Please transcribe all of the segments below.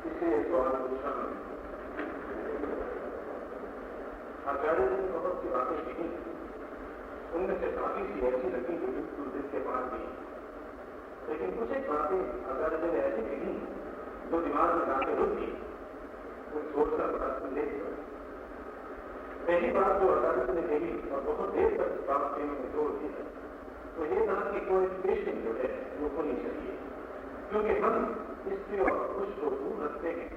इसे सवाल पूछा। आचार्य ने बहुत सी बातें कही, उनमें से काफी सी ऐसी लगी जो बिल्कुल दिल के पार थी, लेकिन कुछ एक बातें आचार्य ने ऐसी कही जो दिमाग में जाके रुक गई, वो सोचकर बड़ा संदेह हुआ। पहली बात जो आचार्य ने कही और बहुत देर तक इस बात के में जोर दिया, तो ये था कि कोएफिशिएंट जो है वो होनी चाहिए, क्योंकि हम स्त्री और पुरुष को दूर रखते हैं।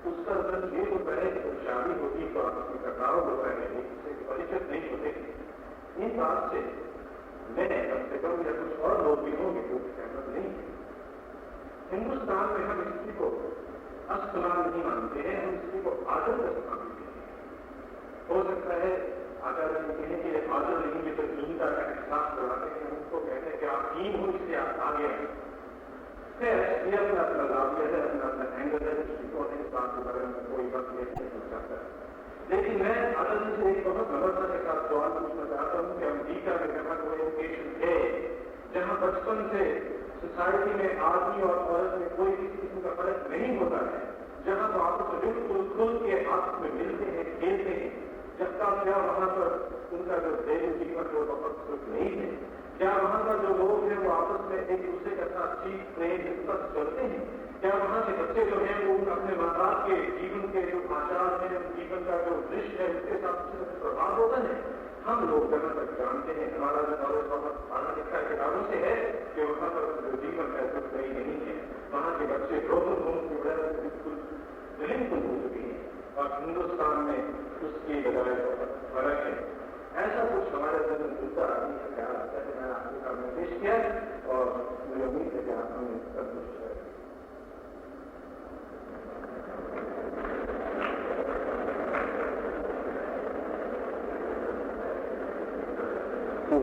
उसका मतलब ये तो पहले शादी होती तो आपस में टकराव होता है, इससे परिचित नहीं होते। इन बात से मैं कम से कम या कुछ और लोग भी होंगे जो सहमत नहीं है। हिंदुस्तान में हम स्त्री को असमान नहीं मानते हैं, हम स्त्री को आदर का मानते हैं। हो सकता है आचार्य कहने के लिए आदर नहीं, ये तो हीनता का एहसास कराते हैं, उनको कहते हैं कि आप हीन हो, इससे आप आगे हैं। खैर, ये अपना अपना लाभियत है, अपना अपना एंगल है, दृष्टिकोण है, इस बात के बारे में कोई बात नहीं हो सकता। लेकिन मैं आचार्य से एक बहुत नम्रता के साथ सवाल पूछना चाहता हूँ कि अमेरिका में जहाँ कोई एजुकेशन है, जहाँ बचपन से सोसाइटी में आदमी और औरत में कोई किसी किस्म का फर्क नहीं होता है, जहाँ तो आपस में बिल्कुल खुल के आपस में मिलते हैं, खेलते हैं, जब का क्या वहां पर उनका जो दैनिक जीवन जो बहुत सुख नहीं है, क्या वहां पर जो लोग हैं वो आपस में एक दूसरे के साथ चीज प्रेम विश्वास करते हैं, क्या वहां के बच्चे जो हैं वो अपने माँ बाप के जीवन के जो आचार है, जीवन का जो दृश्य है, उसके साथ प्रभाव होता है। हम लोग जहाँ तक जानते हैं, हमारा जो नॉलेज बहुत पढ़ा लिखा किताबों से है कि वहां पर जो जीवन है वो सही नहीं है। वहां के बच्चे ब्रोकन होम की वजह से बिल्कुल विलीन हो चुके हैं और हिंदुस्तान में उसकी बजाय बहुत फर्क है। ऐसा कुछ हमारे अंदर मिलता आदमी का ख्याल आता है। मैंने आपके सामने पेश किया और मुझे उम्मीद है कि आप हमें सब कुछ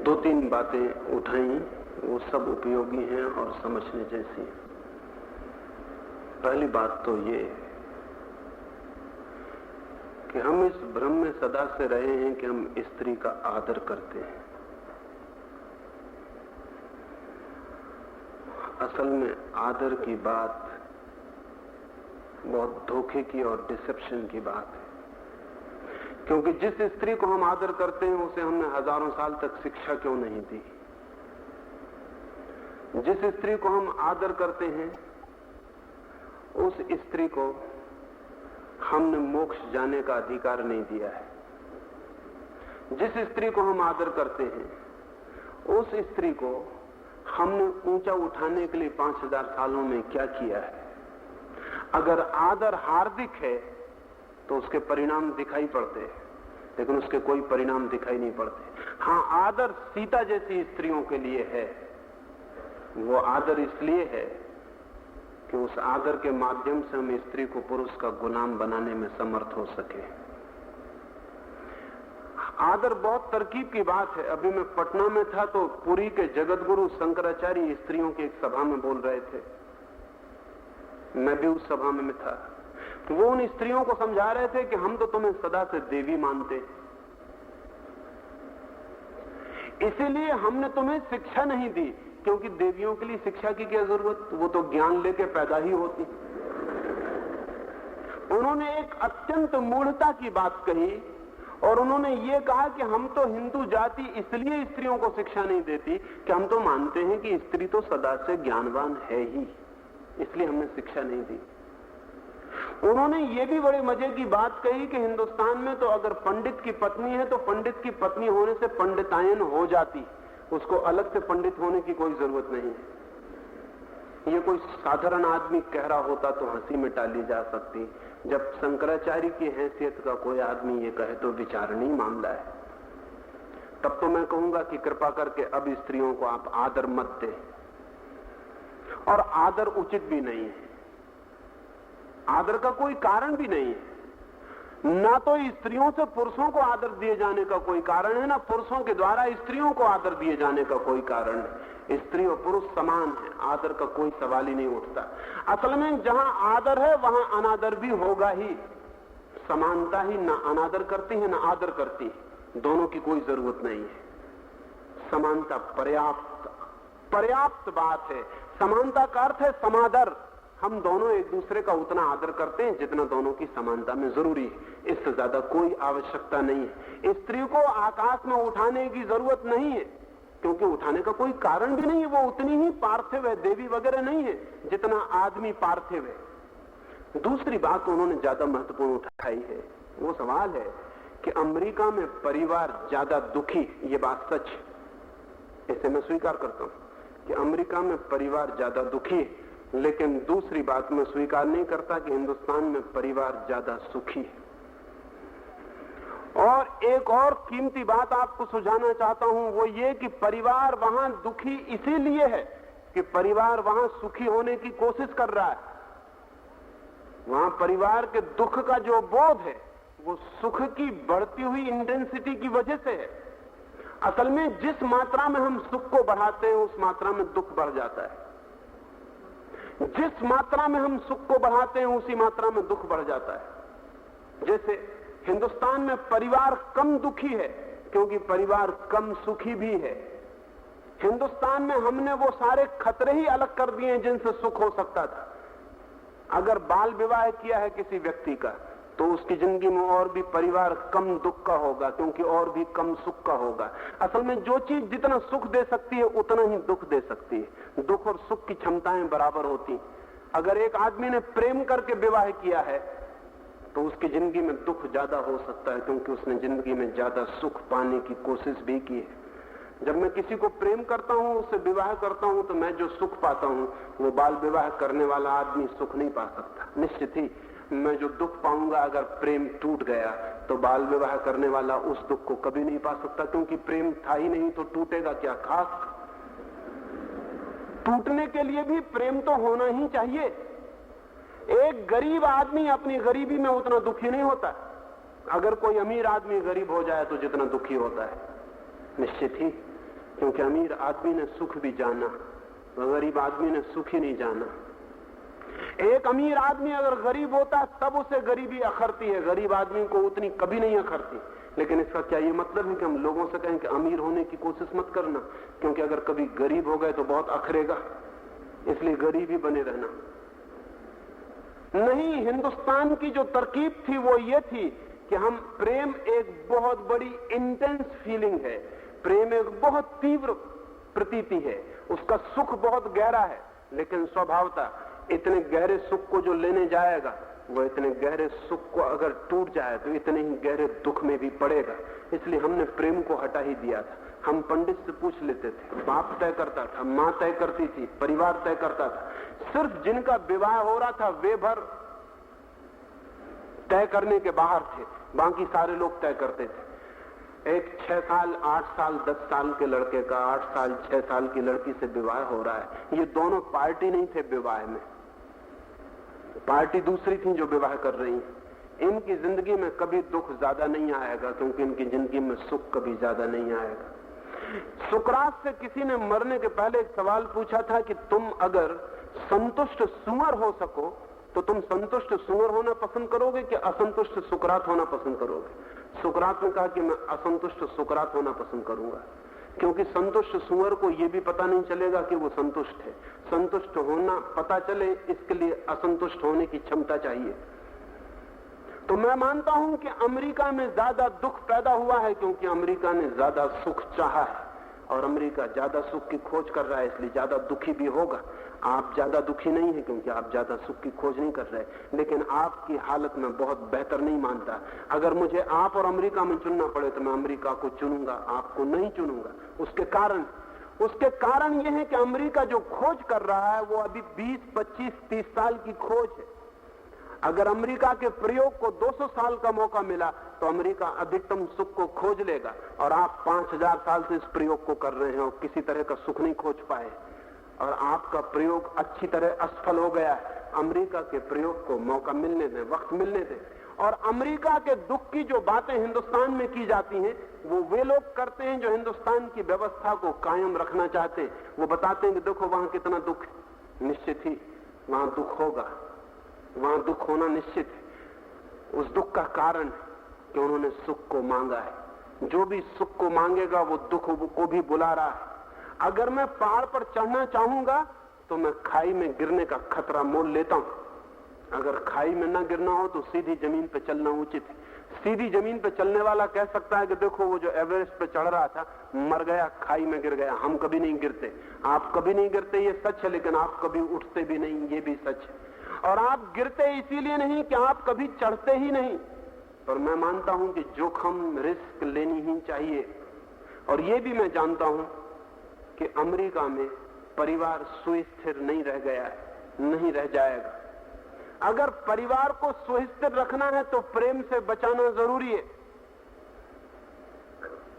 दो तीन बातें उठाई, वो सब उपयोगी हैं और समझने जैसी हैं। पहली बात तो ये कि हम इस भ्रम में सदा से रहे हैं कि हम स्त्री का आदर करते हैं। असल में आदर की बात बहुत धोखे की और डिसेप्शन की बात है, क्योंकि जिस स्त्री को हम आदर करते हैं उसे हमने हजारों साल तक शिक्षा क्यों नहीं दी। जिस स्त्री को हम आदर करते हैं उस स्त्री को हमने मोक्ष जाने का अधिकार नहीं दिया है। जिस स्त्री को हम आदर करते हैं उस स्त्री को हमने ऊंचा उठाने के लिए 5000 सालों में क्या किया है। अगर आदर हार्दिक है तो उसके परिणाम दिखाई पड़ते हैं, लेकिन उसके कोई परिणाम दिखाई नहीं पड़ते। हाँ, आदर सीता जैसी स्त्रियों के लिए है। वो आदर इसलिए है कि उस आदर के माध्यम से हम स्त्री को पुरुष का गुलाम बनाने में समर्थ हो सके। आदर बहुत तरकीब की बात है। अभी मैं पटना में था तो पुरी के जगत गुरु शंकराचार्य स्त्रियों की एक सभा में बोल रहे थे। मैं भी उस सभा में था। तो वो उन स्त्रियों को समझा रहे थे कि हम तो तुम्हें सदा से देवी मानते, इसीलिए हमने तुम्हें शिक्षा नहीं दी, क्योंकि देवियों के लिए शिक्षा की क्या जरूरत, वो तो ज्ञान लेके पैदा ही होती। उन्होंने एक अत्यंत मूढ़ता की बात कही और उन्होंने ये कहा कि हम तो हिंदू जाति इसलिए स्त्रियों को शिक्षा नहीं देती कि हम तो मानते हैं कि स्त्री तो सदा से ज्ञानवान है ही, इसलिए हमने शिक्षा नहीं दी। उन्होंने ये भी बड़े मजे की बात कही कि हिंदुस्तान में तो अगर पंडित की पत्नी है तो पंडित की पत्नी होने से पंडितायन हो जाती, उसको अलग से पंडित होने की कोई जरूरत नहीं है। ये कोई साधारण आदमी कह रहा होता तो हंसी में टाली जा सकती, जब शंकराचार्य की हैसियत का कोई आदमी ये कहे तो विचारणीय मामला है। तब तो मैं कहूंगा कि कृपा करके अब स्त्रियों को आप आदर मत दें, और आदर उचित भी नहीं है। आदर का कोई कारण भी नहीं है। ना तो स्त्रियों से पुरुषों को आदर दिए जाने का कोई कारण है, ना पुरुषों के द्वारा स्त्रियों को आदर दिए जाने का कोई कारण है। स्त्री और पुरुष समान है, आदर का कोई सवाल ही नहीं उठता। असल में जहां आदर है वहां अनादर भी होगा ही। समानता ही ना अनादर करती है ना आदर करती है, दोनों की कोई जरूरत नहीं है। समानता पर्याप्त बात है। समानता का अर्थ है समादर। हम दोनों एक दूसरे का उतना आदर करते हैं जितना दोनों की समानता में जरूरी है। इससे ज्यादा कोई आवश्यकता नहीं है। स्त्री को आकाश में उठाने की जरूरत नहीं है, क्योंकि उठाने का कोई कारण भी नहीं है। वो उतनी ही पार्थिव है, देवी वगैरह नहीं है जितना आदमी पार्थिव है। दूसरी बात उन्होंने ज्यादा महत्वपूर्ण उठाई है, वो सवाल है कि अमेरिका में परिवार ज्यादा दुखी, ये बात सच है, इसे मैं स्वीकार करता हूं कि अमेरिका में परिवार ज्यादा दुखी है। लेकिन दूसरी बात मैं स्वीकार नहीं करता कि हिंदुस्तान में परिवार ज्यादा सुखी है। और एक और कीमती बात आपको सुझाना चाहता हूं, वो ये कि परिवार वहां दुखी इसीलिए है कि परिवार वहां सुखी होने की कोशिश कर रहा है। वहां परिवार के दुख का जो बोध है वो सुख की बढ़ती हुई इंटेंसिटी की वजह से है। असल में जिस मात्रा में हम सुख को बढ़ाते हैं उस मात्रा में दुख बढ़ जाता है। जिस मात्रा में हम सुख को बढ़ाते हैं उसी मात्रा में दुख बढ़ जाता है। जैसे हिंदुस्तान में परिवार कम दुखी है क्योंकि परिवार कम सुखी भी है। हिंदुस्तान में हमने वो सारे खतरे ही अलग कर दिए हैं जिनसे सुख हो सकता था। अगर बाल विवाह किया है किसी व्यक्ति का तो उसकी जिंदगी में और भी परिवार कम दुख का होगा, क्योंकि और भी कम सुख का होगा। असल में जो चीज जितना सुख दे सकती है उतना ही दुख दे सकती है। दुख और सुख की क्षमताएं बराबर होती। अगर एक आदमी ने प्रेम करके विवाह किया है तो उसकी जिंदगी में दुख ज्यादा हो सकता है, क्योंकि उसने जिंदगी में ज्यादा सुख पाने की कोशिश भी की है। जब मैं किसी को प्रेम करता हूं, उससे विवाह करता हूं, तो मैं जो सुख पाता हूं वो बाल विवाह करने वाला आदमी सुख नहीं पा सकता। निश्चित ही मैं जो दुख पाऊंगा अगर प्रेम टूट गया तो बाल विवाह करने वाला उस दुख को कभी नहीं पा सकता, क्योंकि प्रेम था ही नहीं तो टूटेगा क्या। खास टूटने के लिए भी प्रेम तो होना ही चाहिए। एक गरीब आदमी अपनी गरीबी में उतना दुखी नहीं होता। अगर कोई अमीर आदमी गरीब हो जाए तो जितना दुखी होता है, निश्चित ही, क्योंकि अमीर आदमी ने सुख भी जाना, गरीब आदमी ने सुख ही नहीं जाना। एक अमीर आदमी अगर गरीब होता है तब उसे गरीबी अखरती है, गरीब आदमी को उतनी कभी नहीं अखरती। लेकिन इसका क्या ये मतलब है कि हम लोगों से कहें कि अमीर होने की कोशिश मत करना, क्योंकि अगर कभी गरीब हो गए तो बहुत अखरेगा, इसलिए गरीब ही बने रहना? नहीं, हिंदुस्तान की जो तरकीब थी वो ये थी कि हम प्रेम एक बहुत बड़ी इंटेंस फीलिंग है, प्रेम एक बहुत तीव्र प्रतीति है, उसका सुख बहुत गहरा है। लेकिन स्वभावता इतने गहरे सुख को जो लेने जाएगा वो इतने गहरे सुख को अगर टूट जाए तो इतने ही गहरे दुख में भी पड़ेगा। इसलिए हमने प्रेम को हटा ही दिया था। हम पंडित से पूछ लेते थे, बाप तय करता था, माँ तय करती थी, परिवार तय करता था। सिर्फ जिनका विवाह हो रहा था वे भर तय करने के बाहर थे, बाकी सारे लोग तय करते थे। एक 6 साल, 8 साल, 10 साल के लड़के का 8 साल, 6 साल की लड़की से विवाह हो रहा है। ये दोनों पार्टी नहीं थे विवाह में, पार्टी दूसरी थी जो विवाह कर रही है। इनकी जिंदगी में कभी दुख ज्यादा नहीं आएगा, क्योंकि इनकी जिंदगी में सुख कभी ज्यादा नहीं आएगा। सुकरात से किसी ने मरने के पहले एक सवाल पूछा था कि तुम अगर संतुष्ट सुअर हो सको तो तुम संतुष्ट सुअर होना पसंद करोगे कि असंतुष्ट सुकरात होना पसंद करोगे? सुकरात ने कहा कि मैं असंतुष्ट सुकरात होना पसंद करूंगा, क्योंकि संतुष्ट सुअर को यह भी पता नहीं चलेगा कि वो संतुष्ट है। संतुष्ट होना पता चले इसके लिए असंतुष्ट होने की क्षमता चाहिए। तो मैं मानता हूं कि अमेरिका में ज्यादा दुख पैदा हुआ है क्योंकि अमेरिका ने ज्यादा सुख चाहा है, और अमेरिका ज्यादा सुख की खोज कर रहा है, इसलिए ज्यादा दुखी भी होगा। आप ज्यादा दुखी नहीं है क्योंकि आप ज्यादा सुख की खोज नहीं कर रहे, लेकिन आपकी हालत में बहुत बेहतर नहीं मानता। अगर मुझे आप और अमेरिका में चुनना पड़े तो मैं अमेरिका को चुनूंगा, आपको नहीं चुनूंगा। उसके कारण यह है कि अमेरिका जो खोज कर रहा है वो अभी 20, 25, 30 साल की खोज है। अगर अमेरिका के प्रयोग को 200 साल का मौका मिला तो अमेरिका अधिकतम सुख को खोज लेगा, और आप 5000 साल से इस प्रयोग को कर रहे हैं और किसी तरह का सुख नहीं खोज पाए, और आपका प्रयोग अच्छी तरह असफल हो गया है। अमेरिका के प्रयोग को मौका मिलने दें, वक्त मिलने दें। और अमेरिका के दुख की जो बातें हिंदुस्तान में की जाती हैं वो वे लोग करते हैं जो हिंदुस्तान की व्यवस्था को कायम रखना चाहते हैं। वो बताते हैं कि देखो वहां कितना दुख है। निश्चित ही वहां दुख होगा, वहां दुख होना निश्चित है। उस दुख का कारण कि उन्होंने सुख को मांगा है। जो भी सुख को मांगेगा वो दुख को भी बुला रहा है। अगर मैं पहाड़ पर चढ़ना चाहूंगा तो मैं खाई में गिरने का खतरा मोल लेता हूं। अगर खाई में ना गिरना हो तो सीधी जमीन पे चलना उचित है। सीधी जमीन पे चलने वाला कह सकता है कि देखो वो जो एवरेस्ट पे चढ़ रहा था मर गया, खाई में गिर गया, हम कभी नहीं गिरते। आप कभी नहीं गिरते ये सच है, लेकिन आप कभी उठते भी नहीं ये भी सच है। और आप गिरते इसीलिए नहीं कि आप कभी चढ़ते ही नहीं। पर मैं मानता हूं कि जोखिम रिस्क लेनी ही चाहिए। और ये भी मैं जानता हूं कि अमेरिका में परिवार सुस्थिर नहीं रह गया है, नहीं रह जाएगा। अगर परिवार को सुस्थिर रखना है तो प्रेम से बचाना जरूरी है।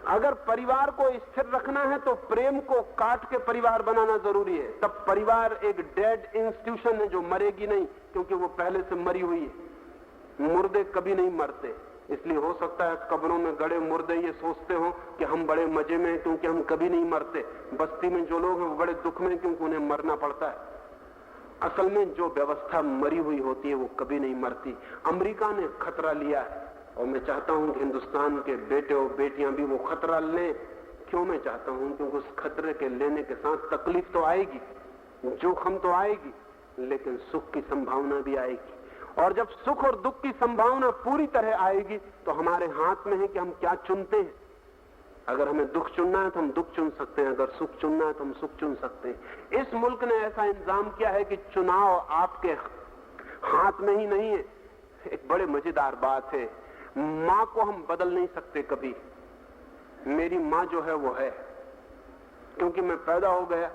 अगर परिवार को स्थिर रखना है तो प्रेम को काट के परिवार बनाना जरूरी है। तब परिवार एक डेड इंस्टीट्यूशन है जो मरेगी नहीं, क्योंकि वो पहले से मरी हुई है। मुर्दे कभी नहीं मरते, इसलिए हो सकता है कब्रों में गड़े मुर्दे ये सोचते हो कि हम बड़े मजे में, क्योंकि हम कभी नहीं मरते। बस्ती में जो लोग हैं वो बड़े दुख में, क्योंकि उन्हें मरना पड़ता है। असल में जो व्यवस्था मरी हुई होती है वो कभी नहीं मरती। अमेरिका ने खतरा लिया है और मैं चाहता हूं कि हिंदुस्तान के बेटे और बेटियां भी वो खतरा लें। क्यों मैं चाहता हूं? क्योंकि उस खतरे के लेने के साथ तकलीफ तो आएगी, जोखिम तो आएगी, लेकिन सुख की संभावना भी आएगी। और जब सुख और दुख की संभावना पूरी तरह आएगी तो हमारे हाथ में है कि हम क्या चुनते हैं। अगर हमें दुख चुनना है तो हम दुख चुन सकते हैं, अगर सुख चुनना है तो हम सुख चुन सकते हैं। इस मुल्क ने ऐसा इंतजाम किया है कि चुनाव आपके हाथ में ही नहीं है। एक बड़े मजेदार बात है, मां को हम बदल नहीं सकते कभी। मेरी मां जो है वो है, क्योंकि मैं पैदा हो गया।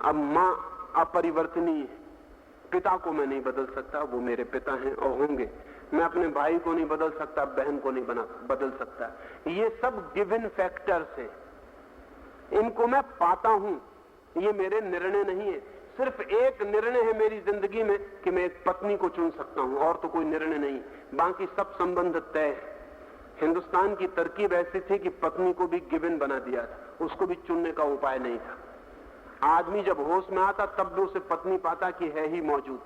अब मां अपरिवर्तनीय है। पिता को मैं नहीं बदल सकता, वो मेरे पिता हैं और होंगे। मैं अपने भाई को नहीं बदल सकता, बहन को नहीं बदल सकता। ये सब गिवन फैक्टर्स हैं, इनको मैं पाता हूं, ये मेरे निर्णय नहीं है। सिर्फ एक निर्णय है मेरी जिंदगी में कि मैं एक पत्नी को चुन सकता हूं, और तो कोई निर्णय नहीं। बाकी सब संबंध तय है। हिंदुस्तान की तरकीब ऐसी थी कि पत्नी को भी गिवन बना दिया था, उसको भी चुनने का उपाय नहीं था। आदमी जब होश में आता तब भी उसे पत्नी पाता कि है ही मौजूद।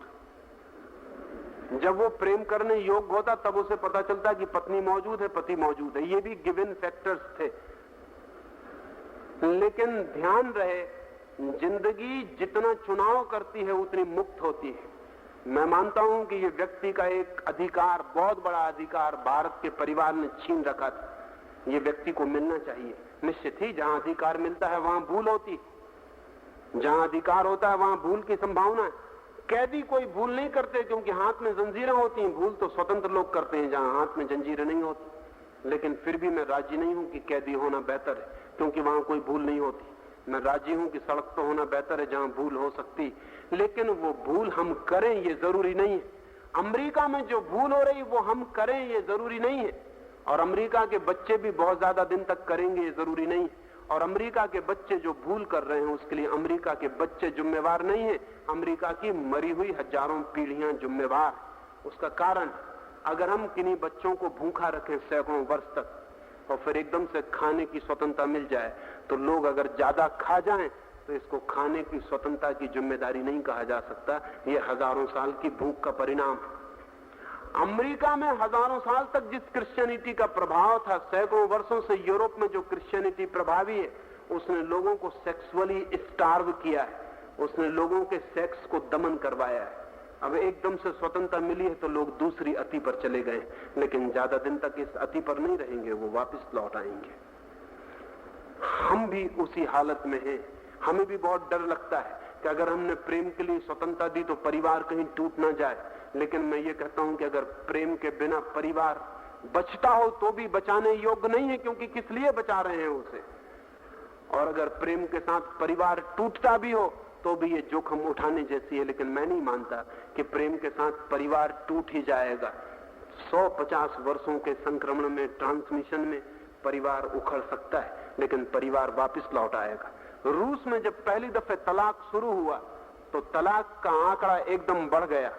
जब वो प्रेम करने योग्य होता तब उसे पता चलता कि पत्नी मौजूद है, पति मौजूद है। ये भी गिवन फैक्टर्स थे। लेकिन ध्यान रहे, जिंदगी जितना चुनाव करती है उतनी मुक्त होती है। मैं मानता हूं कि ये व्यक्ति का एक अधिकार, बहुत बड़ा अधिकार भारत के परिवार ने छीन रखा था। ये व्यक्ति को मिलना चाहिए। निश्चित ही जहां अधिकार मिलता है वहां भूल होती, जहां अधिकार होता है वहां भूल की संभावना है। कैदी कोई भूल नहीं करते क्योंकि हाथ में जंजीरें होती हैं। भूल तो स्वतंत्र लोग करते हैं जहां हाथ में जंजीरें नहीं होती। लेकिन फिर भी मैं राजी नहीं हूं कि कैदी होना बेहतर है, क्योंकि वहां कोई भूल नहीं होती। मैं राजी हूं कि सड़क तो होना बेहतर है जहां भूल हो सकती, लेकिन वो भूल हम करें ये जरूरी नहीं है। अमेरिका में जो भूल हो रही वो हम करें ये जरूरी नहीं है, और अमेरिका के बच्चे भी बहुत ज्यादा दिन तक करेंगे ये जरूरी नहीं है। और अमेरिका के बच्चे जो भूल कर रहे हैं उसके लिए अमेरिका के बच्चे जिम्मेवार नहीं है, अमेरिका की मरी हुई हजारों पीढ़ियां जिम्मेवार। उसका कारण, अगर हम किन्हीं बच्चों को भूखा रखें सैकड़ों वर्ष तक और फिर एकदम से खाने की स्वतंत्रता मिल जाए, तो लोग अगर ज्यादा खा जाएं तो इसको खाने की स्वतंत्रता की जिम्मेदारी नहीं कहा जा सकता। ये हजारों साल की भूख का परिणाम। अमेरिका में हजारों साल तक जिस क्रिश्चियनिटी का प्रभाव था, सैकड़ों वर्षों से यूरोप में जो क्रिश्चियनिटी प्रभावी है, उसने लोगों को सेक्सुअली स्टार्व किया है, उसने लोगों के सेक्स को दमन करवाया है। अब एकदम से स्वतंत्रता मिली है तो लोग दूसरी अति पर चले गए, लेकिन ज्यादा दिन तक इस अति पर नहीं रहेंगे, वो वापस लौट आएंगे। हम भी उसी हालत में हैं। हमें भी बहुत डर लगता है कि अगर हमने प्रेम के लिए स्वतंत्रता दी तो परिवार कहीं टूट ना जाए। लेकिन मैं ये कहता हूं कि अगर प्रेम के बिना परिवार बचता हो तो भी बचाने योग्य नहीं है, क्योंकि किस लिए बचा रहे हैं उसे। और अगर प्रेम के साथ परिवार टूटता भी हो तो भी ये जोखिम उठाने जैसी है। लेकिन मैं नहीं मानता कि प्रेम के साथ परिवार टूट ही जाएगा। 150 वर्षों के संक्रमण में, ट्रांसमिशन में परिवार उखड़ सकता है, लेकिन परिवार वापस लौट आएगा। रूस में जब पहली दफे तलाक शुरू हुआ तो तलाक का आंकड़ा एकदम बढ़ गया,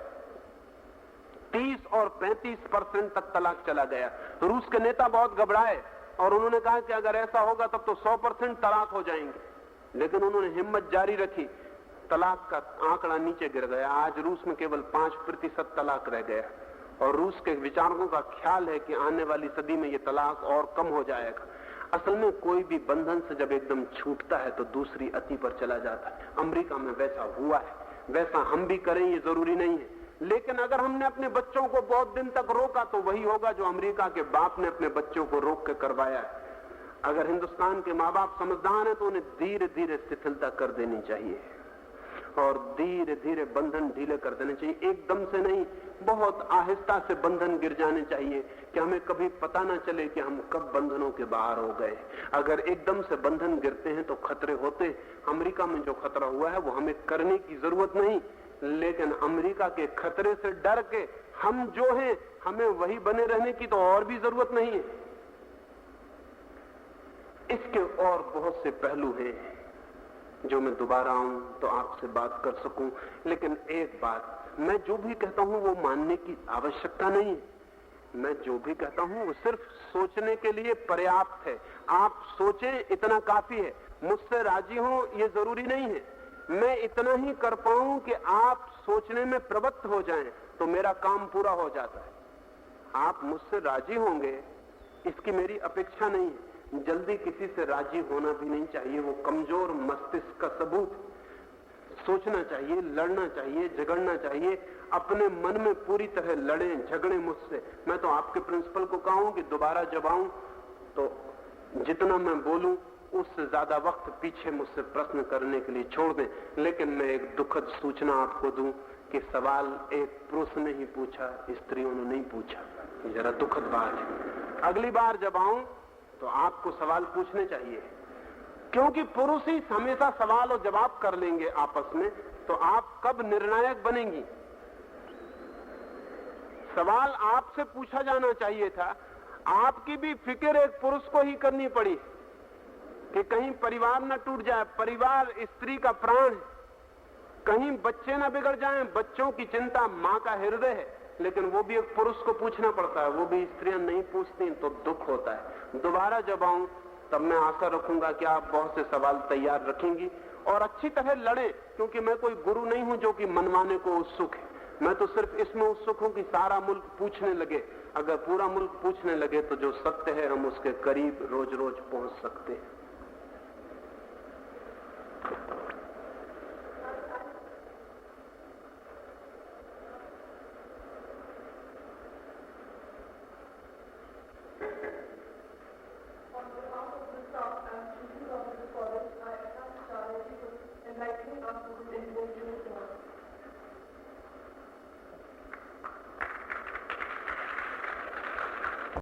30 और 35% तक तलाक चला गया। रूस के नेता बहुत घबराए और उन्होंने कहा कि अगर ऐसा होगा तब तो 100% तलाक हो जाएंगे। लेकिन उन्होंने हिम्मत जारी रखी, तलाक का आंकड़ा नीचे गिर गया। आज रूस में केवल 5% तलाक रह गया, और रूस के विचारकों का ख्याल है कि आने वाली सदी में यह तलाक और कम हो जाएगा। असल में कोई भी बंधन से जब एकदम छूटता है तो दूसरी अति पर चला जाता है। अमेरिका में वैसा हुआ है, वैसा हम भी करें ये जरूरी नहीं है, लेकिन अगर हमने अपने बच्चों को बहुत दिन तक रोका तो वही होगा जो अमेरिका के बाप ने अपने बच्चों को रोक के करवाया है। अगर हिंदुस्तान के माँ बाप समझदार हैं तो उन्हें धीरे धीरे शिथिलता कर देनी चाहिए और धीरे धीरे बंधन ढीले कर देने चाहिए, एकदम से नहीं, बहुत आहिस्ता से बंधन गिर जाने चाहिए कि हमें कभी पता ना चले कि हम कब बंधनों के बाहर हो गए। अगर एकदम से बंधन गिरते हैं तो खतरे होते। अमेरिका में जो खतरा हुआ है वो हमें करने की जरूरत नहीं, लेकिन अमेरिका के खतरे से डर के हम जो हैं हमें वही बने रहने की तो और भी जरूरत नहीं है। इसके और बहुत से पहलू हैं जो मैं दोबारा आऊं तो आपसे बात कर सकूं, लेकिन एक बात, मैं जो भी कहता हूं वो मानने की आवश्यकता नहीं है। मैं जो भी कहता हूं वो सिर्फ सोचने के लिए पर्याप्त है। आप सोचें इतना काफी है, मुझसे राजी हो ये जरूरी नहीं है। मैं इतना ही कर पाऊं कि आप सोचने में प्रवृत्त हो जाएं तो मेरा काम पूरा हो जाता है। आप मुझसे राजी होंगे इसकी मेरी अपेक्षा नहीं है। जल्दी किसी से राजी होना भी नहीं चाहिए, वो कमजोर मस्तिष्क का सबूत। सोचना चाहिए, लड़ना चाहिए, झगड़ना चाहिए, अपने मन में पूरी तरह लड़ें झगड़ें मुझसे। मैं तो आपके प्रिंसिपल को कहूं कि दोबारा जब आऊं तो जितना मैं बोलूं उससे ज्यादा वक्त पीछे मुझसे प्रश्न करने के लिए छोड़ दें। लेकिन मैं एक दुखद सूचना आपको दूं कि सवाल एक पुरुष ने ही पूछा, स्त्रियों ने नहीं पूछा। जरा दुखद बात है। अगली बार जब आऊं तो आपको सवाल पूछने चाहिए, क्योंकि पुरुष ही हमेशा सवाल और जवाब कर लेंगे आपस में, तो आप कब निर्णायक बनेंगी? सवाल आपसे पूछा जाना चाहिए था। आपकी भी फिक्र एक पुरुष को ही करनी पड़ी कि कहीं परिवार न टूट जाए। परिवार स्त्री का प्राण है, कहीं बच्चे न बिगड़ जाएं। बच्चों की चिंता मां का हृदय है, लेकिन वो भी एक पुरुष को पूछना पड़ता है, वो भी स्त्रियां नहीं पूछती तो दुख होता है। दोबारा जब आऊं तब मैं आशा रखूंगा कि आप बहुत से सवाल तैयार रखेंगी और अच्छी तरह लड़ें, क्योंकि मैं कोई गुरु नहीं हूं जो कि मनवाने को उत्सुक है। मैं तो सिर्फ इसमें उत्सुक हूं कि सारा मुल्क पूछने लगे। अगर पूरा मुल्क पूछने लगे तो जो सत्य है हम उसके करीब रोज रोज पहुंच सकते हैं। Enlightening us to the individual